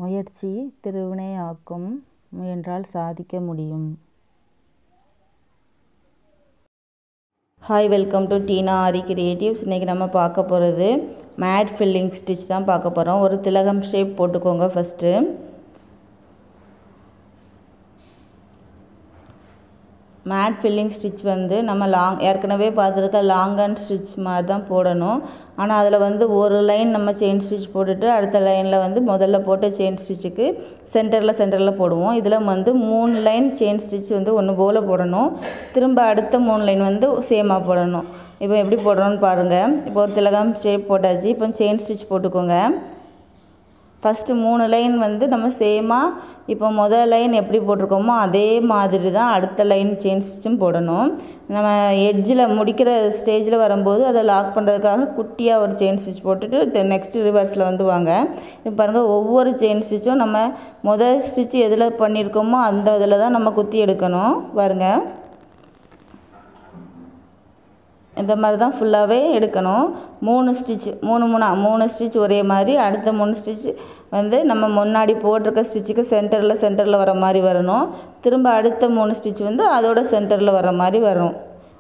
முயற்சி திருவினையாக்கும் முயன்றால் சாதிக்க முடியும். Hi, welcome to Teena Aari creatives. இன்றைக்கி நம்ம பார்க்க போகிறது மேட் ஃபில்லிங் ஸ்டிச் தான் பார்க்க போகிறோம். ஒரு திலகம் ஷேப் போட்டுக்கோங்க. ஃபஸ்ட்டு மேட் ஃபில்லிங் ஸ்டிச் வந்து நம்ம ஏற்கனவே பார்த்துருக்க லாங் அண்ட் ஸ்டிச் மாதிரி தான் போடணும். ஆனால் அதில் ஒரு லைன் நம்ம செயின் ஸ்டிச் போட்டுட்டு அடுத்த லைனில் முதல்ல போட்ட செயின் ஸ்டிச்சுக்கு சென்டரில் போடுவோம். இதில் 3 லைன் செயின் ஸ்டிச் ஒன்று போல் போடணும். திரும்ப அடுத்த 3 லைன் சேமாக போடணும். இப்போ எப்படி போடுறோன்னு பாருங்கள். இப்போ ஒரு திலகம் ஷேப் போட்டாச்சு. இப்போ செயின் ஸ்டிச் போட்டுக்கோங்க. ஃபஸ்ட்டு 3 லைன் நம்ம சேமாக இப்போ முதல் லைன் எப்படி போட்டிருக்கோமோ அதே மாதிரி தான் அடுத்த லைன் செயின் ஸ்டிச்சும் போடணும். நம்ம எட்ஜில் முடிக்கிற ஸ்டேஜில் வரும்போது அதை லாக் பண்ணுறதுக்காக குட்டியாக ஒரு செயின் ஸ்டிச் போட்டுட்டு நெக்ஸ்ட்டு ரிவர்ஸில் வாங்க. இப்போ பாருங்கள், ஒவ்வொரு செயின் ஸ்டிச்சும் நம்ம முதல் ஸ்டிச் எதில் பண்ணியிருக்கோமோ அந்த இதில் தான் நம்ம குத்தி எடுக்கணும். பாருங்கள், இந்த மாதிரி தான் ஃபுல்லாகவே எடுக்கணும். 3 ஸ்டிச் 3 ஸ்டிச் ஒரே மாதிரி. அடுத்த 3 ஸ்டிச் நம்ம முன்னாடி போட்டிருக்க ஸ்டிச்சுக்கு சென்டரில் வர மாதிரி வரணும். திரும்ப அடுத்த 3 ஸ்டிச் அதோட சென்டரில் வர மாதிரி வரும்.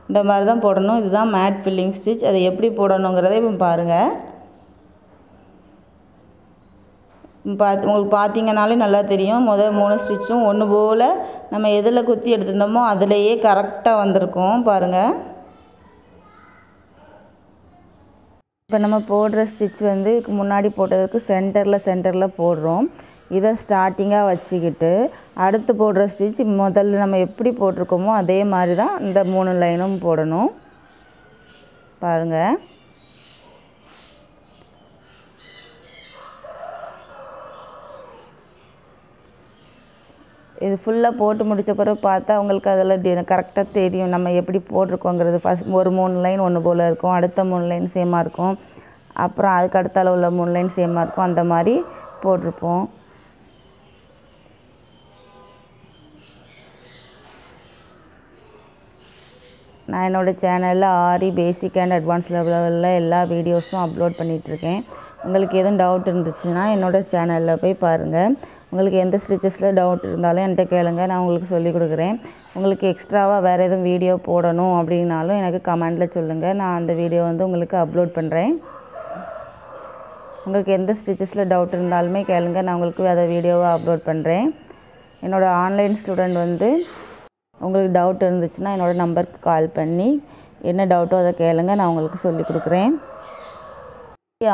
இந்த மாதிரி தான் போடணும். இதுதான் மேட் ஃபில்லிங் ஸ்டிச். அதை எப்படி போடணுங்கிறத இப்போ பாருங்கள். உங்களுக்கு பார்த்தீங்கனாலே நல்லா தெரியும். முதல் 3 ஸ்டிச்சும் ஒன்று போல் நம்ம எதில் குத்தி எடுத்திருந்தோமோ அதிலேயே கரெக்டாக வந்திருக்கும். பாருங்கள், இப்போ நம்ம போடுற ஸ்டிச் இதுக்கு முன்னாடி போட்டதுக்கு சென்டரில் போடுறோம். இதை ஸ்டார்டிங்காக வச்சுக்கிட்டு அடுத்து போடுற ஸ்டிச் முதல்ல நம்ம எப்படி போட்டிருக்கோமோ அதே மாதிரி தான் இந்த 3 லைனும் போடணும். பாருங்கள், இது ஃபுல்லாக போட்டு முடித்த பிறகு பார்த்தா உங்களுக்கு அதில் கரெக்டாக தெரியும் நம்ம எப்படி போட்டிருக்கோங்கிறது. ஃபஸ்ட் ஒரு 3 லைன் ஒன்று போல் இருக்கும், அடுத்த 3 லைன் சேமாக இருக்கும், அப்புறம் அதுக்கு அடுத்தால உள்ள 3 லைன் சேமாக இருக்கும். அந்த மாதிரி போட்டிருப்போம். நான் என்னோடய சேனலில் ஆரி பேசிக் அண்ட் அட்வான்ஸ் லெவலில் எல்லா வீடியோஸும் அப்லோட் பண்ணிகிட்ருக்கேன். உங்களுக்கு எதுவும் டவுட் இருந்துச்சுன்னா என்னோடய சேனலில் போய் பாருங்கள். உங்களுக்கு எந்த ஸ்டிச்சஸில் டவுட் இருந்தாலும் என்கிட்ட கேளுங்க, நான் உங்களுக்கு சொல்லிக் கொடுக்குறேன். உங்களுக்கு எக்ஸ்ட்ராவாக வேறு எதுவும் வீடியோ போடணும் அப்படின்னாலும் எனக்கு கமெண்டில் சொல்லுங்கள். நான் அந்த வீடியோ உங்களுக்கு அப்லோட் பண்ணுறேன். உங்களுக்கு எந்த ஸ்டிச்சஸில் டவுட் இருந்தாலுமே கேளுங்க, நான் உங்களுக்கு அதை வீடியோவை அப்லோட் பண்ணுறேன். என்னோடய ஆன்லைன் ஸ்டூடெண்ட் உங்களுக்கு டவுட் இருந்துச்சுன்னா என்னோடய நம்பருக்கு கால் பண்ணி என்ன டவுட்டோ அதை கேளுங்க, நான் உங்களுக்கு சொல்லிக் கொடுக்குறேன்.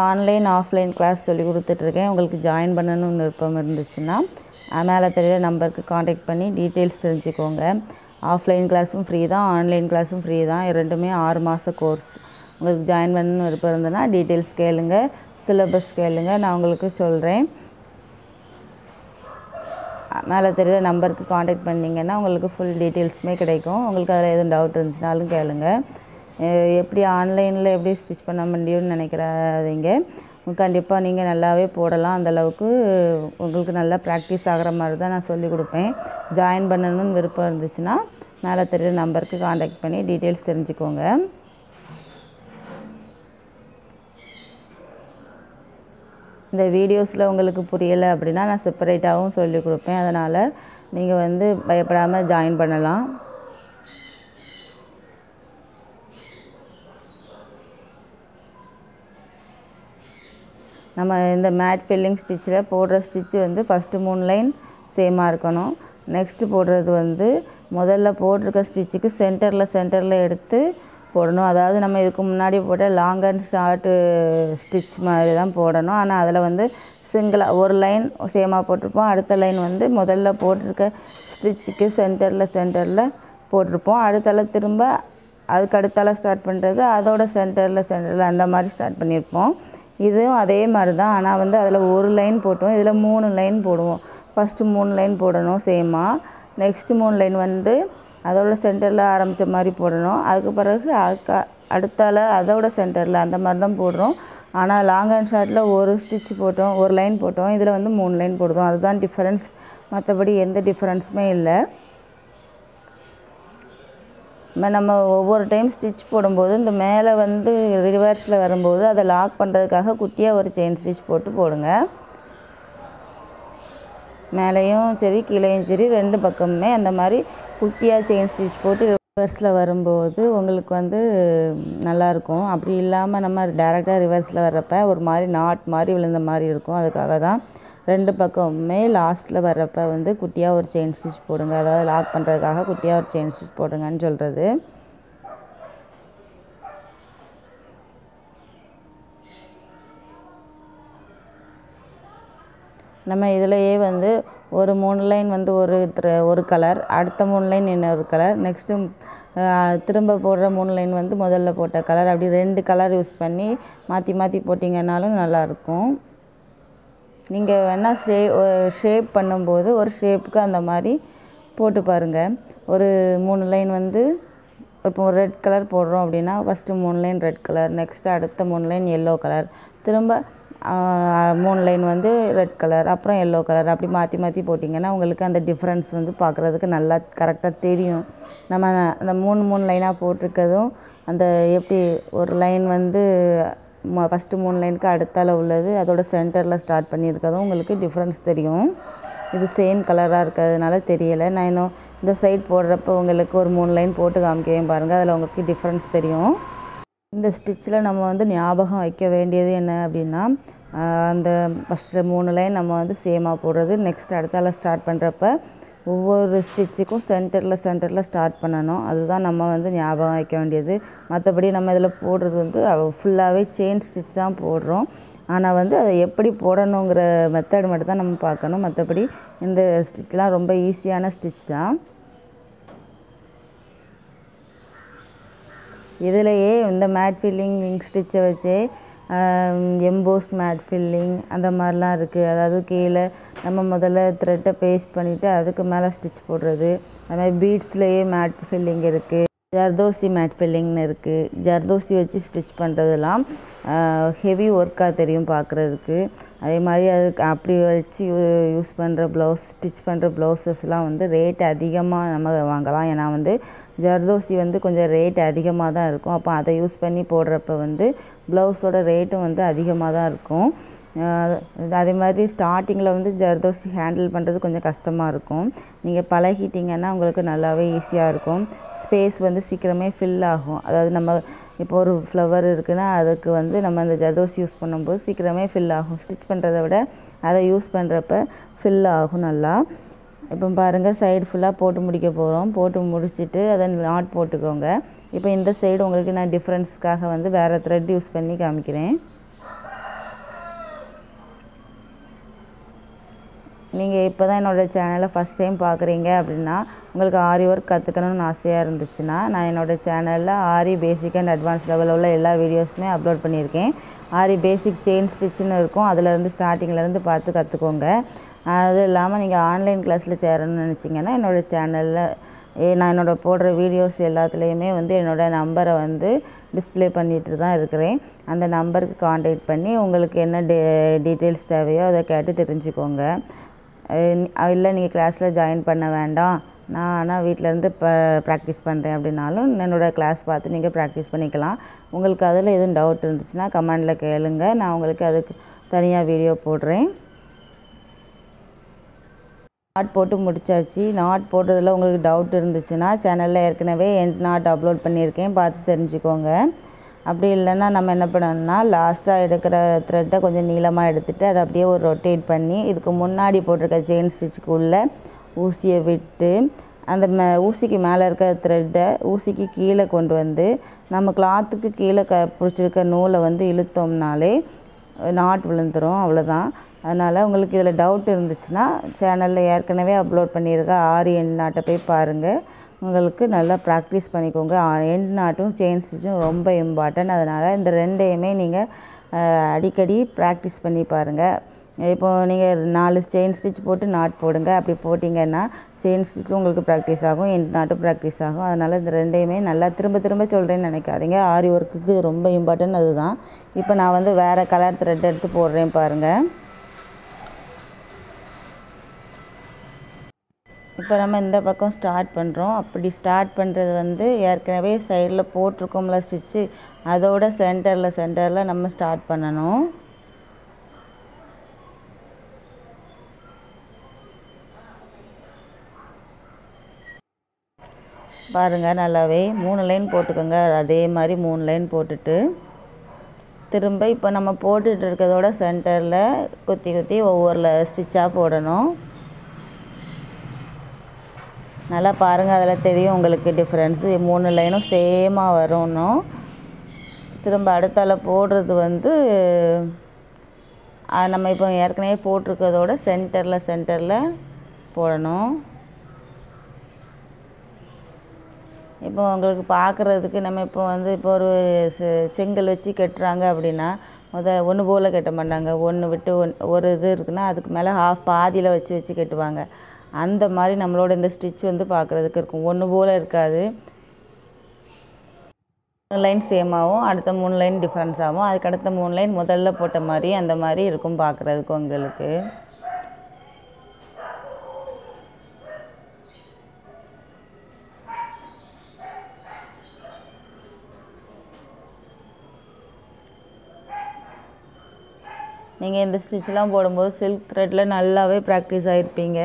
ஆன்லைன் ஆஃப்லைன் கிளாஸ் சொல்லி கொடுத்துட்ருக்கேன். உங்களுக்கு ஜாயின் பண்ணணும்னு விருப்பம் இருந்துச்சுன்னா மேலே தெரியுற நம்பருக்கு காண்டாக்ட் பண்ணி டீட்டெயில்ஸ் தெரிஞ்சுக்கோங்க. ஆஃப்லைன் கிளாஸும் ஃப்ரீ தான், ஆன்லைன் கிளாஸும் ஃப்ரீ தான். ரெண்டுமே 6 மாத கோர்ஸ். உங்களுக்கு ஜாயின் பண்ணணும்னு விருப்பம் இருந்ததுன்னா டீட்டெயில்ஸ் கேளுங்க, சிலபஸ் கேளுங்க, நான் உங்களுக்கு சொல்கிறேன். மேலே தெரியுற நம்பருக்கு காண்டாக்ட் பண்ணிங்கன்னா உங்களுக்கு ஃபுல் டீட்டெயில்ஸுமே கிடைக்கும். உங்களுக்கு அதில் எதுவும் டவுட் இருந்துச்சுனாலும் கேளுங்க. எப்படி ஆன்லைனில் எப்படி ஸ்டிச் பண்ண முடியும்னு நினைக்கிறாதீங்க. கண்டிப்பாக நீங்கள் நல்லாவே போடலாம். அந்தளவுக்கு உங்களுக்கு நல்லா ப்ராக்டிஸ் ஆகிற மாதிரி தான் நான் சொல்லிக் கொடுப்பேன். ஜாயின் பண்ணணும்னு விருப்பம் இருந்துச்சுன்னா மேலே தெரியுற நம்பருக்கு காண்டாக்ட் பண்ணி டீட்டெயில்ஸ் தெரிஞ்சுக்கோங்க. இந்த வீடியோஸில் உங்களுக்கு புரியலை அப்படின்னா நான் செப்பரேட்டாகவும் சொல்லிக் கொடுப்பேன். அதனால் நீங்கள் பயப்படாமல் ஜாயின் பண்ணலாம். நம்ம இந்த மேட் ஃபில்லிங் ஸ்டிச்சில் போடுற ஸ்டிச்சு ஃபஸ்ட்டு 3 லைன் சேமாக இருக்கணும். நெக்ஸ்ட்டு போடுறது முதல்ல போட்டிருக்க ஸ்டிச்சுக்கு சென்டரில் எடுத்து போடணும். அதாவது நம்ம இதுக்கு முன்னாடி போட்ட லாங் அண்ட் ஷார்ட்டு ஸ்டிச் மாதிரி தான் போடணும். ஆனால் அதில் சிங்கிளாக ஒரு லைன் சேமாக போட்டிருப்போம். அடுத்த லைன் முதல்ல போட்டிருக்க ஸ்டிச்சுக்கு சென்டரில் போட்டிருப்போம். அடுத்தால திரும்ப அதுக்கு அடுத்தால ஸ்டார்ட் பண்ணுறது அதோட சென்டரில் அந்த மாதிரி ஸ்டார்ட் பண்ணியிருப்போம். இதுவும் அதே மாதிரி தான். ஆனால் அதில் ஒரு லைன் போட்டோம், இதில் 3 லைன் போடுவோம். ஃபஸ்ட்டு 3 லைன் போடணும் சேமாக. நெக்ஸ்ட்டு 3 லைன் அதோட சென்டரில் ஆரம்பித்த மாதிரி போடணும். அதுக்கு பிறகு அடுத்தால அதோட சென்டரில் அந்த மாதிரி தான் போடுறோம். ஆனால் லாங் அண்ட் ஷார்ட்டில் ஒரு ஸ்டிச் போட்டோம், ஒரு லைன் போட்டோம். இதில் 3 லைன் போடுறோம். அதுதான் டிஃப்ரென்ஸ், மற்றபடி எந்த டிஃப்ரென்ஸுமே இல்லை. நம்ம ஒவ்வொரு டைம் ஸ்டிச் போடும்போது இந்த மேலே ரிவர்ஸில் வரும்போது அதை லாக் பண்ணுறதுக்காக குட்டியாக ஒரு செயின் ஸ்டிச் போட்டு போடுங்க. மேலேயும் சரி கீழேயும் சரி 2 பக்கமுமே அந்த மாதிரி குட்டியாக செயின் ஸ்டிச் போட்டு ரிவர்ஸில் வரும்போது உங்களுக்கு வந்து நல்லாயிருக்கும். அப்படி இல்லாமல் நம்ம டேரெக்டாக ரிவர்ஸில் வர்றப்ப ஒரு மாதிரி நாட் மாதிரி விழுந்த மாதிரி இருக்கும். அதுக்காக தான் 2 பக்கமுமே லாஸ்ட்டில் வர்றப்ப வந்து குட்டியாக ஒரு செயின் ஸ்டிச் போடுங்க. அதாவது லாக் பண்ணுறதுக்காக குட்டியாக ஒரு செயின் ஸ்டிச் போடுங்கன்னு சொல்கிறது. நம்ம இதிலையே வந்து ஒரு 3 லைன் வந்து ஒரு கலர், அடுத்த 3 லைன் இன்னொரு கலர், நெக்ஸ்ட்டு திரும்ப போடுற 3 லைன் வந்து முதல்ல போட்ட கலர், அப்படி 2 கலர் யூஸ் பண்ணி மாற்றி மாற்றி போட்டிங்கன்னாலும் நல்லாயிருக்கும். நீங்கள் வேணால் ஷேப் பண்ணும்போது ஒரு ஷேப்புக்கு அந்த மாதிரி போட்டு பாருங்கள். ஒரு 3 லைன் வந்து இப்போ ஒரு ரெட் கலர் போடுறோம் அப்படின்னா first 3 line red colour, next அடுத்த 3 லைன் எல்லோ கலர், திரும்ப 3 லைன் வந்து ரெட் கலர், அப்புறம் எல்லோ கலர், அப்படி மாற்றி மாற்றி போட்டிங்கன்னா உங்களுக்கு அந்த டிஃப்ரென்ஸ் வந்து பார்க்குறதுக்கு நல்லா கரெக்டாக தெரியும். நம்ம அந்த 3 லைனாக போட்டிருக்கதும் அந்த எப்படி ஒரு லைன் வந்து ஃபஸ்ட்டு 3 லைனுக்கு அடுத்தால உள்ளது அதோட சென்டரில் ஸ்டார்ட் பண்ணியிருக்கதும் உங்களுக்கு டிஃப்ரென்ஸ் தெரியும். இது சேம் கலராக இருக்கிறதுனால தெரியலை. நான் இன்னும் இந்த சைட் போடுறப்போ உங்களுக்கு ஒரு 3 லைன் போட்டு காமிக்கிறேன் பாருங்கள். அதில் உங்களுக்கு டிஃப்ரென்ஸ் தெரியும். இந்த ஸ்டிச்சில் நம்ம வந்து ஞாபகம் வைக்க வேண்டியது என்ன அப்படின்னா, அந்த ஃபஸ்ட்டு 3 லைன் நம்ம வந்து சேமாக போடுறது, நெக்ஸ்ட் அடுத்தால ஸ்டார்ட் பண்ணுறப்ப ஒவ்வொரு ஸ்டிச்சுக்கும் சென்டரில் ஸ்டார்ட் பண்ணணும். அதுதான் நம்ம வந்து ஞாபகம் வைக்க வேண்டியது. மற்றபடி நம்ம இதில் போடுறது வந்து ஃபுல்லாகவே செயின் ஸ்டிச் தான் போடுறோம். ஆனால் வந்து அதை எப்படி போடணுங்கிற மெத்தட் மட்டும் தான் நம்ம பார்க்கணும். மற்றபடி இந்த ஸ்டிச்லாம் ரொம்ப ஈஸியான ஸ்டிச் தான். இதிலையே இந்த மேட் ஃபில்லிங் விங் ஸ்டிச்சை வச்சே எம்போஸ்ட் மேட் ஃபில்லிங் அந்த மாதிரிலாம் இருக்குது. அதாவது கீழே நம்ம முதல்ல த்ரெட்டை பேஸ்ட் பண்ணிவிட்டு அதுக்கு மேலே ஸ்டிச் போடுறது. அது மாதிரி பீட்ஸ்லேயே மேட் ஃபில்லிங் இருக்குது, ஜர்தோசி மேட் ஃபில்லிங்னு இருக்குது. ஜர்தோசி வச்சு ஸ்டிச் பண்ணுறதுலாம் ஹெவி ஒர்க்காக தெரியும் பார்க்குறதுக்கு. அதே மாதிரி அதுக்கு அப்படி வச்சு யூஸ் பண்ணுற ஸ்டிச் பண்ணுற ப்ளவுஸஸ்லாம் வந்து ரேட் அதிகமாக நம்ம வாங்கலாம். ஏன்னா வந்து ஜர்தோசி வந்து கொஞ்சம் ரேட் அதிகமாக தான் இருக்கும். அப்போ அதை யூஸ் பண்ணி போடுறப்ப வந்து ப்ளவுஸோட ரேட்டும் வந்து அதிகமாக தான் இருக்கும். அதே மாதிரி ஸ்டார்டிங்கில் வந்து ஜர்தோசி ஹேண்டில் பண்ணுறது கொஞ்சம் கஷ்டமாக இருக்கும். நீங்கள் பழகிட்டிங்கன்னா உங்களுக்கு நல்லாவே ஈஸியாக இருக்கும். ஸ்பேஸ் வந்து சீக்கிரமே ஃபில் ஆகும். அதாவது நம்ம இப்போ ஒரு ஃப்ளவர் இருக்குன்னா அதுக்கு வந்து நம்ம அந்த ஜர்தோசி யூஸ் பண்ணும்போது சீக்கிரமே ஃபில் ஆகும். ஸ்டிச் பண்ணுறதை விட அதை யூஸ் பண்ணுறப்ப ஃபில் ஆகும் நல்லா. இப்போ பாருங்கள், சைடு ஃபுல்லாக போட்டு முடிக்க போகிறோம். போட்டு முடிச்சுட்டு அதை நாட் போட்டுக்கோங்க. இப்போ இந்த சைடு உங்களுக்கு நான் டிஃப்ரென்ஸ்க்காக வந்து வேறு த்ரெட் யூஸ் பண்ணி காமிக்கிறேன். நீங்கள் இப்போ தான் என்னோடய சேனலை ஃபஸ்ட் டைம் பார்க்குறீங்க அப்படின்னா, உங்களுக்கு ஆரி ஒர்க் கற்றுக்கணும்னு ஆசையாக இருந்துச்சுன்னா, நான் என்னோடய சேனலில் ஆரி பேசிக் அண்ட் அட்வான்ஸ் லெவலில் உள்ள எல்லா வீடியோஸுமே அப்லோட் பண்ணியிருக்கேன். ஆரி பேசிக் செயின் ஸ்டிச்சுன்னு இருக்கும், அதிலேருந்து ஸ்டார்டிங்லேருந்து பார்த்து கற்றுக்கோங்க. அது இல்லாமல் நீங்கள் ஆன்லைன் கிளாஸில் சேரணும்னு நினச்சிங்கன்னா என்னோடய சேனலில் நான் என்னோடய போடுற வீடியோஸ் எல்லாத்துலேயுமே வந்து என்னோடய நம்பரை வந்து டிஸ்பிளே பண்ணிட்டு தான் இருக்கிறேன். அந்த நம்பருக்கு காண்டாக்ட் பண்ணி உங்களுக்கு என்ன டீட்டெயில்ஸ் தேவையோ அதை கேட்டு தெரிஞ்சுக்கோங்க. இல்லை நீங்கள் கிளாஸில் ஜாயின் பண்ண வேண்டாம், நான் ஆனால் வீட்டிலேருந்து ப்ராக்டிஸ் பண்ணுறேன் அப்படின்னாலும் என்னோடய கிளாஸ் பார்த்து நீங்கள் ப்ராக்டிஸ் பண்ணிக்கலாம். உங்களுக்கு அதில் எதுவும் டவுட் இருந்துச்சுன்னா கமெண்டில் கேளுங்க, நான் உங்களுக்கு அதுக்கு தனியாக வீடியோ போடுறேன். நாட் போட்டு முடித்தாச்சு. நாட் போடுறதுல உங்களுக்கு டவுட் இருந்துச்சுன்னா சேனலில் ஏற்கனவே நாட் அப்லோட் பண்ணியிருக்கேன், பார்த்து தெரிஞ்சுக்கோங்க. அப்படி இல்லைன்னா நம்ம என்ன பண்ணணும்னா லாஸ்ட்டாக எடுக்கிற த்ரெட்டை கொஞ்சம் நீளமாக எடுத்துகிட்டு அதை அப்படியே ஒரு ரொட்டேட் பண்ணி இதுக்கு முன்னாடி போட்டிருக்க செயின் ஸ்டிச்சுக்கு உள்ளே ஊசியை விட்டு அந்த ஊசிக்கு மேலே இருக்க த்ரெட்டை ஊசிக்கு கீழே கொண்டு வந்து நம்ம கிளாத்துக்கு கீழே பிடிச்சிருக்க நூலை வந்து இழுத்தோம்னாலே நாட் விழுந்துடும். அவ்வளோதான். அதனால் உங்களுக்கு இதில் டவுட் இருந்துச்சுன்னா சேனலில் ஏற்கனவே அப்லோட் பண்ணியிருக்க ஆரி எண்ட் நாட்டை போய் பாருங்கள். உங்களுக்கு நல்லா ப்ராக்டிஸ் பண்ணிக்கோங்க. எண்ட் நாட்டும் செயின் ஸ்டிச்சும் ரொம்ப இம்பார்ட்டன்ட். அதனால் இந்த ரெண்டையுமே நீங்கள் அடிக்கடி ப்ராக்டிஸ் பண்ணி பாருங்கள். இப்போது நீங்கள் 4 செயின் ஸ்டிச் போட்டு நாட் போடுங்க. அப்படி போட்டிங்கன்னா செயின் ஸ்டிச்சும் உங்களுக்கு ப்ராக்டிஸ் ஆகும், எண்ட் நாட்டும் ப்ராக்டிஸ் ஆகும். அதனால் இந்த ரெண்டையுமே நல்லா திரும்ப திரும்ப சொல்கிறேன்னு நினைக்காதீங்க. ஆரி ஒர்க்குக்கு ரொம்ப இம்பார்ட்டன்ட் அதுதான். இப்போ நான் வந்து வேறு கலர் த்ரெட் எடுத்து போடுறேன் பாருங்கள். இப்போ நம்ம இந்த பக்கம் ஸ்டார்ட் பண்ணுறோம். அப்படி ஸ்டார்ட் பண்ணுறது வந்து ஏற்கனவே சைடில் போட்டிருக்கோம்ல ஸ்டிச்சு, அதோட சென்டரில் நம்ம ஸ்டார்ட் பண்ணணும். பாருங்கள் நல்லாவே 3 லைன் போட்டுக்கோங்க. அதே மாதிரி 3 லைன் போட்டுட்டு திரும்ப இப்போ நம்ம போட்டுட்டு இருக்கிறதோட சென்டரில் குத்தி குத்தி ஒவ்வொரு ஸ்டிச்சாக போடணும். நல்லா பாருங்கள், அதில் தெரியும் உங்களுக்கு டிஃப்ரென்ஸு. 3 லைனும் சேமாக வரணும். திரும்ப அடுத்தால போடுறது வந்து நம்ம இப்போ ஏற்கனவே போட்டிருக்கிறதோட சென்டரில் போடணும். இப்போ உங்களுக்கு பார்க்குறதுக்கு நம்ம இப்போ வந்து இப்போ ஒரு செங்கல் வச்சு கட்டுறாங்க அப்படின்னா ஒன்று போல் கட்ட மாட்டாங்க. ஒன்று விட்டு ஒரு இது இருக்குன்னா அதுக்கு மேலே பாதியில் வச்சு கட்டுவாங்க. அந்த மாதிரி நம்மளோட இந்த ஸ்டிச் வந்து பார்க்குறதுக்கு இருக்கும். ஒன்று போல் இருக்காது. 3 லைன் சேமாகவும் அடுத்த 3 லைன் டிஃப்ரென்ஸ் ஆகும். அதுக்கு அடுத்த 3 லைன் முதல்ல போட்ட மாதிரி அந்த மாதிரி இருக்கும் பார்க்குறதுக்கு உங்களுக்கு. நீங்கள் இந்த ஸ்டிச்லாம் போடும்போது சில்க் த்ரெட்டில் நல்லாவே ப்ராக்டிஸ் ஆகிருப்பீங்க.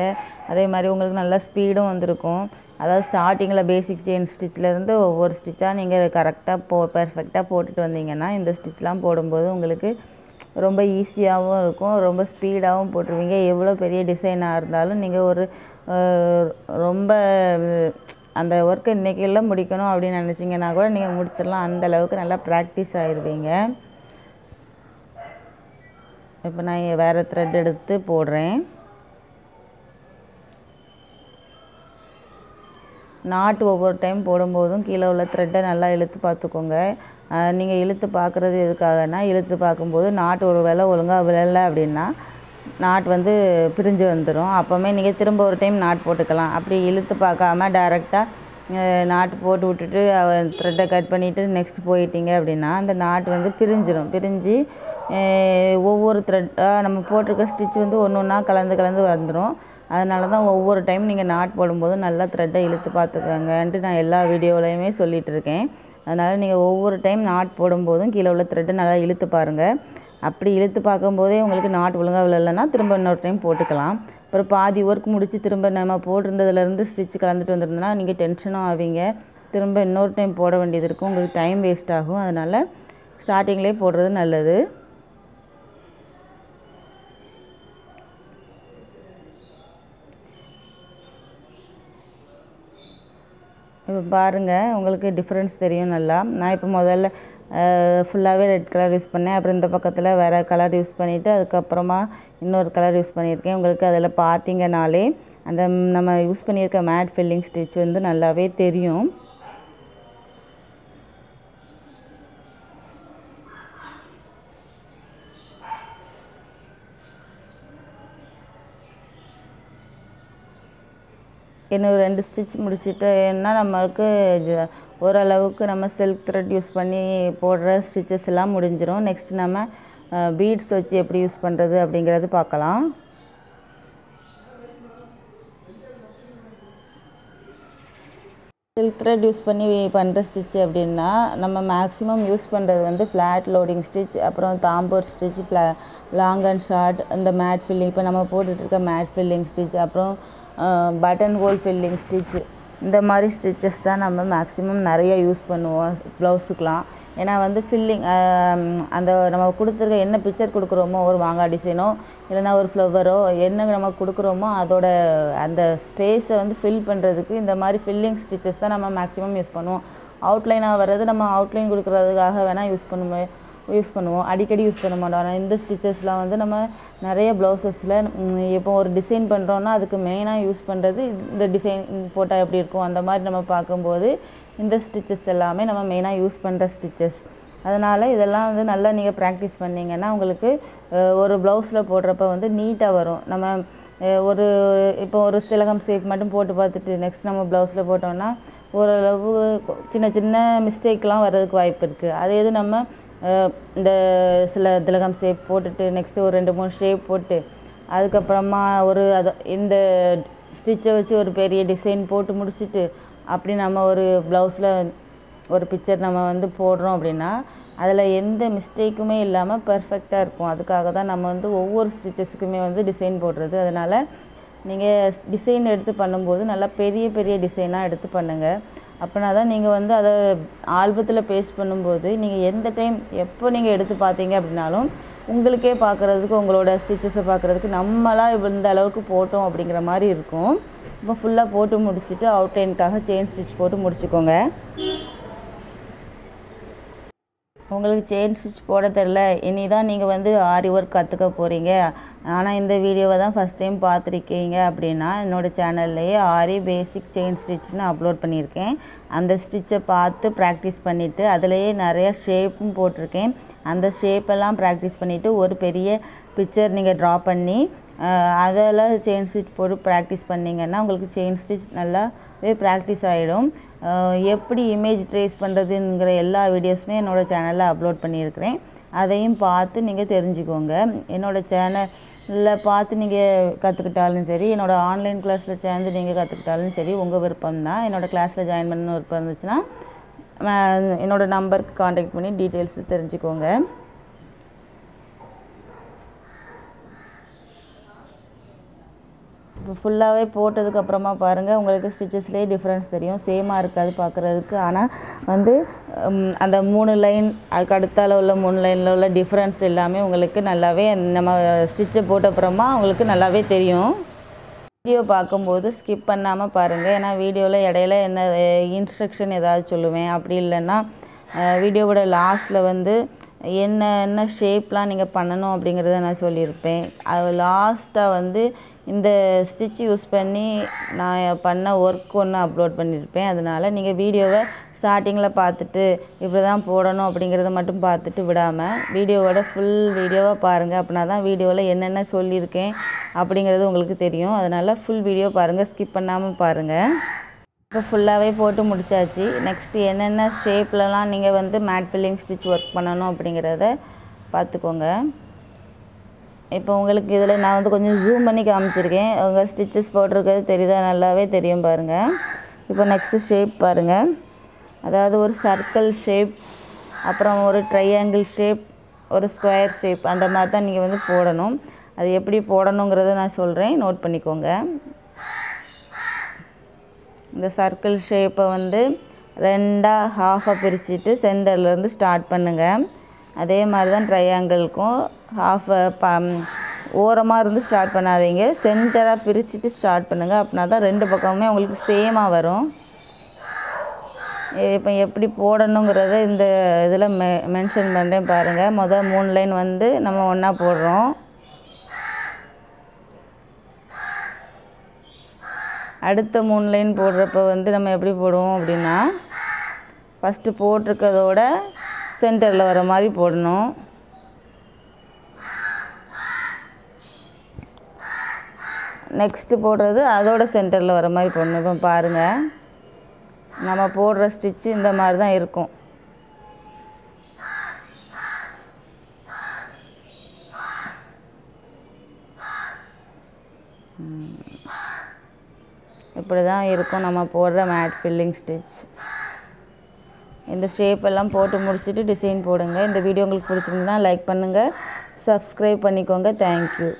அதே மாதிரி உங்களுக்கு நல்லா ஸ்பீடும் வந்திருக்கும். அதாவது ஸ்டார்டிங்கில் பேசிக் செயின் ஸ்டிச்சிலேருந்து ஒவ்வொரு ஸ்டிச்சாக நீங்கள் கரெக்டாக பெர்ஃபெக்டாக போட்டுட்டு வந்தீங்கன்னா இந்த ஸ்டிச்லாம் போடும்போது உங்களுக்கு ரொம்ப ஈஸியாகவும் இருக்கும். ரொம்ப ஸ்பீடாகவும் போட்டுருவீங்க. எவ்வளோ பெரிய டிசைனாக இருந்தாலும் நீங்கள் ஒரு ரொம்ப அந்த ஒர்க்கை இன்றைக்கெல்லாம் முடிக்கணும் அப்படின்னு நினச்சிங்கன்னா கூட நீங்கள் முடிச்சிடலாம். அந்தளவுக்கு நல்லா ப்ராக்டிஸ் ஆகிருவீங்க. இப்போ நான் வேறு த்ரெட் எடுத்து போடுறேன். நாட்டு ஒவ்வொரு டைம் போடும்போதும் கீழே உள்ள த்ரெட்டை நல்லா இழுத்து பார்த்துக்கோங்க. நீங்கள் இழுத்து பார்க்குறது எதுக்காகனா, இழுத்து பார்க்கும்போது நாட்டு ஒரு வேலை ஒழுங்காக விழலை அப்படின்னா நாட் வந்து பிரிஞ்சு வந்துடும். அப்போவுமே நீங்கள் திரும்ப ஒரு டைம் நாட் போட்டுக்கலாம். அப்படி இழுத்து பார்க்காம டைரெக்டாக நாட்டு போட்டு விட்டுட்டு த்ரெட்டை கட் பண்ணிவிட்டு நெக்ஸ்ட் போயிட்டீங்க அப்படின்னா அந்த நாட் வந்து பிரிஞ்சு ஒவ்வொரு த்ரெட்டாக நம்ம போட்டிருக்க ஸ்டிச் வந்து ஒன்று ஒன்றா கலந்து வந்துடும். அதனால தான் ஒவ்வொரு டைம் நீங்கள் நாட் போடும்போது நல்லா த்ரெட்டை இழுத்து பார்த்துக்கோங்கன்ட்டு நான் எல்லா வீடியோலையுமே சொல்லிகிட்டு இருக்கேன். அதனால் நீங்கள் ஒவ்வொரு டைம் நாட் போடும்போதும் கீழே உள்ள த்ரெட்டை நல்லா இழுத்து பாருங்கள். அப்படி இழுத்து பார்க்கும்போதே உங்களுக்கு நாட் ஒழுங்காக விழலைன்னா திரும்ப இன்னொரு டைம் போட்டுக்கலாம். அப்புறம் பாதி ஒர்க் முடித்து திரும்ப நம்ம போட்டிருந்ததுலேருந்து ஸ்டிச் கலந்துட்டு வந்துருந்தோன்னா நீங்கள் டென்ஷனும் ஆவீங்க. திரும்ப இன்னொரு டைம் போட வேண்டியது இருக்கும். உங்களுக்கு டைம் வேஸ்ட் ஆகும். அதனால் ஸ்டார்டிங்லேயே போடுறது நல்லது. இப்போ பாருங்கள், உங்களுக்கு டிஃப்ரென்ஸ் தெரியும் நல்லா. நான் இப்போ முதல்ல ஃபுல்லாகவே ரெட் கலர் யூஸ் பண்ணேன். அப்புறம் இந்த பக்கத்தில் வேறு கலர் யூஸ் பண்ணிவிட்டு அதுக்கப்புறமா இன்னொரு கலர் யூஸ் பண்ணியிருக்கேன். உங்களுக்கு அதில் பார்த்தீங்கனாலே அந்த நம்ம யூஸ் பண்ணியிருக்க மேட் ஃபில்லிங் ஸ்டிச் வந்து நல்லாவே தெரியும். இன்னும் 2 ஸ்டிச் முடிச்சுட்டுன்னா நம்மளுக்கு ஓரளவுக்கு நம்ம சில்க் த்ரெட் யூஸ் பண்ணி போடுற ஸ்டிச்சஸ் எல்லாம் முடிஞ்சிடும். நெக்ஸ்ட் நம்ம பீட்ஸ் வச்சு எப்படி யூஸ் பண்ணுறது அப்படிங்கிறது பார்க்கலாம். சில்க் த்ரெட் யூஸ் பண்ணி பண்ணுற ஸ்டிச் அப்படின்னா நம்ம மேக்ஸிமம் யூஸ் பண்ணுறது வந்து ஃப்ளாட் லோடிங் ஸ்டிச், அப்புறம் Dhampur stitch, long and short, இந்த மேட் ஃபில்லிங், இப்போ நம்ம போட்டுட்ருக்க மேட் ஃபில்லிங் ஸ்டிச், அப்புறம் பட்டன் ஹோல் ஃபில்லிங் ஸ்டிச், இந்த மாதிரி ஸ்டிச்சஸ் தான் நம்ம மேக்ஸிமம் நிறைய யூஸ் பண்ணுவோம் ப்ளவுஸுக்கெலாம். ஏன்னா வந்து ஃபில்லிங் அந்த நம்ம கொடுத்துருக்க என்ன பிக்சர் கொடுக்குறோமோ, ஒரு மாங்காய் டிசைனோ இல்லைனா ஒரு ஃப்ளவரோ என்ன நம்ம கொடுக்குறோமோ அதோட அந்த ஸ்பேஸை வந்து ஃபில் பண்ணுறதுக்கு இந்த மாதிரி ஃபில்லிங் ஸ்டிச்சஸ் தான் நம்ம மேக்ஸிமம் யூஸ் பண்ணுவோம். அவுட்லைனாக வர்றது நம்ம அவுட்லைன் கொடுக்குறதுக்காக வேணால் யூஸ் பண்ணுவோம், அடிக்கடி யூஸ் பண்ண மாட்டோம். ஆனால் இந்த ஸ்டிச்சஸ்லாம் வந்து நம்ம நிறைய ப்ளவுசஸில் இப்போ ஒரு டிசைன் பண்ணுறோன்னா அதுக்கு மெயினாக யூஸ் பண்ணுறது இந்த டிசைன் போட்டால் எப்படி இருக்கும் அந்த மாதிரி நம்ம பார்க்கும்போது இந்த ஸ்டிச்சஸ் எல்லாமே நம்ம மெயினாக யூஸ் பண்ணுற ஸ்டிச்சஸ். அதனால் இதெல்லாம் வந்து நல்லா நீங்கள் ப்ராக்டிஸ் பண்ணிங்கன்னா உங்களுக்கு ஒரு ப்ளவுஸில் போடுறப்ப வந்து நீட்டாக வரும். நம்ம இப்போ ஒரு திலகம் ஷேப் மட்டும் போட்டு பார்த்துட்டு நெக்ஸ்ட் நம்ம ப்ளவுஸில் போட்டோம்னா ஓரளவு சின்ன சின்ன மிஸ்டேக்லாம் வர்றதுக்கு வாய்ப்பு இருக்குது. அதே இது நம்ம இந்த சில திலகம் ஷேப் போட்டுட்டு நெக்ஸ்ட்டு ஒரு 2-3 ஷேப் போட்டு அதுக்கப்புறமா இந்த ஸ்டிச்சை வச்சு ஒரு பெரிய டிசைன் போட்டு முடிச்சுட்டு அப்படி நம்ம ஒரு ப்ளவுஸில் ஒரு பிக்சர் நம்ம வந்து போடுறோம் அப்படின்னா அதில் எந்த மிஸ்டேக்குமே இல்லாமல் பர்ஃபெக்டாக இருக்கும். அதுக்காக தான் நம்ம வந்து ஒவ்வொரு ஸ்டிச்சஸுக்குமே வந்து டிசைன் போடுறது. அதனால் நீங்கள் டிசைன் எடுத்து பண்ணும்போது நல்லா பெரிய பெரிய டிசைனாக எடுத்து பண்ணுங்கள். அப்படின்னா தான் நீங்கள் வந்து அதை ஆல்பத்தில் பேஸ்ட் பண்ணும்போது நீங்கள் எந்த டைம் எப்போ நீங்கள் எடுத்து பார்த்தீங்க அப்படின்னாலும் உங்களுக்கே பார்க்குறதுக்கு உங்களோட ஸ்டிச்சஸை பார்க்குறதுக்கு நம்மளாக இந்த அளவுக்கு போட்டோம் அப்படிங்கிற மாதிரி இருக்கும். இப்போ ஃபுல்லாக போட்டு முடிச்சுட்டு அவுட்லைனுக்காக செயின் ஸ்டிச் போட்டு முடிச்சுக்கோங்க. உங்களுக்கு செயின் ஸ்டிச் போட தெரில, இனி தான் நீங்கள் வந்து ஆரி ஒர்க் கற்றுக்க போகிறீங்க, ஆனால் இந்த வீடியோவை தான் ஃபஸ்ட் டைம் பார்த்துருக்கீங்க அப்படின்னா என்னோடய சேனல்லையே ஆரி பேசிக் செயின் ஸ்டிச்னு அப்லோட் பண்ணியிருக்கேன். அந்த ஸ்டிச்சை பார்த்து ப்ராக்டிஸ் பண்ணிவிட்டு அதிலேயே நிறையா ஷேப்பும் போட்டிருக்கேன். அந்த ஷேப்பெல்லாம் ப்ராக்டிஸ் பண்ணிவிட்டு ஒரு பெரிய பிக்சர் நீங்கள் ட்ரா பண்ணி அதில் செயின் ஸ்டிச் போட்டு ப்ராக்டிஸ் பண்ணிங்கன்னா உங்களுக்கு செயின் ஸ்டிச் நல்லாவே ப்ராக்டிஸ் ஆகிடும். எப்படி இமேஜ் ட்ரேஸ் பண்ணுறதுங்கிற எல்லா வீடியோஸுமே என்னோடய சேனலில் அப்லோட் பண்ணியிருக்கிறேன். அதையும் பார்த்து நீங்கள் தெரிஞ்சுக்கோங்க. என்னோடய சேனலில் பார்த்து நீங்கள் கற்றுக்கிட்டாலும் சரி, என்னோடய ஆன்லைன் கிளாஸில் சேர்ந்து நீங்கள் கற்றுக்கிட்டாலும் சரி, உங்கள் விருப்பம் தான். என்னோடய கிளாஸில் ஜாயின் பண்ணணும் விருப்பம் இருந்துச்சுன்னா என்னோடய நம்பருக்கு காண்டாக்ட் பண்ணி டீட்டெயில்ஸ் தெரிஞ்சுக்கோங்க. இப்போ ஃபுல்லாகவே போட்டதுக்கப்புறமா பாருங்கள், உங்களுக்கு ஸ்டிச்சஸ்லேயே டிஃப்ரென்ஸ் தெரியும். சேமாக இருக்காது பார்க்குறதுக்கு. ஆனால் வந்து அந்த 3 லைன் அதுக்கு அடுத்தால உள்ள 3 லைனில் உள்ள டிஃப்ரென்ஸ் எல்லாமே உங்களுக்கு நல்லாவே நம்ம ஸ்டிச்சை போட்ட அப்புறமா உங்களுக்கு நல்லாவே தெரியும். வீடியோ பார்க்கும்போது ஸ்கிப் பண்ணாமல் பாருங்கள். ஏன்னா வீடியோவில் இடையில என்ன இன்ஸ்ட்ரக்ஷன் ஏதாவது சொல்லுவேன். அப்படி இல்லைன்னா வீடியோவோட லாஸ்ட்டில் வந்து என்ன ஷேப்லாம் நீங்கள் பண்ணணும் அப்படிங்கிறத நான் சொல்லியிருப்பேன். அது லாஸ்ட்டாக வந்து இந்த ஸ்டிச் யூஸ் பண்ணி நான் பண்ண ஒர்க் ஒன்று அப்லோட் பண்ணியிருப்பேன். அதனால் நீங்கள் வீடியோவை ஸ்டார்டிங்கில் பார்த்துட்டு இப்படி தான் போடணும் அப்படிங்கிறத மட்டும் பார்த்துட்டு விடாமல் வீடியோவோட ஃபுல் வீடியோவாக பாருங்கள். அப்படின்னா தான் வீடியோவில் என்னென்ன சொல்லியிருக்கேன் அப்படிங்கிறது உங்களுக்கு தெரியும். அதனால் ஃபுல் வீடியோ பாருங்கள், ஸ்கிப் பண்ணாமல் பாருங்கள். இப்போ ஃபுல்லாகவே போட்டு முடித்தாச்சு. நெக்ஸ்ட்டு என்னென்ன ஷேப்லலாம் நீங்கள் வந்து மேட் ஃபில்லிங் ஸ்டிச் ஒர்க் பண்ணணும் அப்படிங்கிறத பார்த்துக்கோங்க. இப்போ உங்களுக்கு இதில் நான் வந்து கொஞ்சம் ஜூம் பண்ணி காமிச்சிருக்கேன். உங்கள் ஸ்டிச்சஸ் போட்டிருக்கிறது தெரியுதா? நல்லாவே தெரியும் பாருங்கள். இப்போ நெக்ஸ்ட்டு ஷேப் பாருங்கள். அதாவது ஒரு சர்க்கிள் ஷேப், அப்புறம் ஒரு ட்ரையாங்கிள் ஷேப், ஒரு ஸ்கொயர் ஷேப், அந்த மாதிரி தான் நீங்கள் வந்து போடணும். அது எப்படி போடணுங்கிறத நான் சொல்கிறேன், நோட் பண்ணிக்கோங்க. இந்த சர்க்கிள் ஷேப்பை வந்து 2ஆக ஹாஃபாக பிரிச்சுட்டு சென்டர்லேருந்து ஸ்டார்ட் பண்ணுங்கள். அதே மாதிரி தான் ட்ரையாங்கிள்க்கும் ஓரமாக இருந்து ஸ்டார்ட் பண்ணாதீங்க, சென்டராக பிரிச்சுட்டு ஸ்டார்ட் பண்ணுங்கள். அப்படின்னா தான் 2 பக்கமுமே உங்களுக்கு சேமாக வரும். இப்போ எப்படி போடணுங்கிறத இந்த இதில் மென்ஷன் பண்ணுறேன் பாருங்கள். மொதல் 3 லைன் வந்து நம்ம ஒன்றா போடுறோம். அடுத்த 3 லைன் போடுறப்ப வந்து நம்ம எப்படி போடுவோம் அப்படின்னா, ஃபஸ்ட்டு போட்டிருக்கிறதோட சென்டரில் வர மாதிரி போடணும். நெக்ஸ்ட்டு போடுறது அதோட சென்டரில் வர மாதிரி போடணும். இப்போ பாருங்கள், நம்ம போடுற ஸ்டிச்சு இந்த மாதிரி தான் இருக்கும். இப்படி தான் இருக்கும் நம்ம போடுற மேட் ஃபில்லிங் ஸ்டிச். இந்த ஷேப்பெல்லாம் போட்டு முடிச்சுட்டு டிசைன் போடுங்க. இந்த வீடியோ உங்களுக்கு பிடிச்சிருந்ததுன்னா லைக் பண்ணுங்கள், சப்ஸ்கிரைப் பண்ணிக்கோங்க. தேங்க்யூ.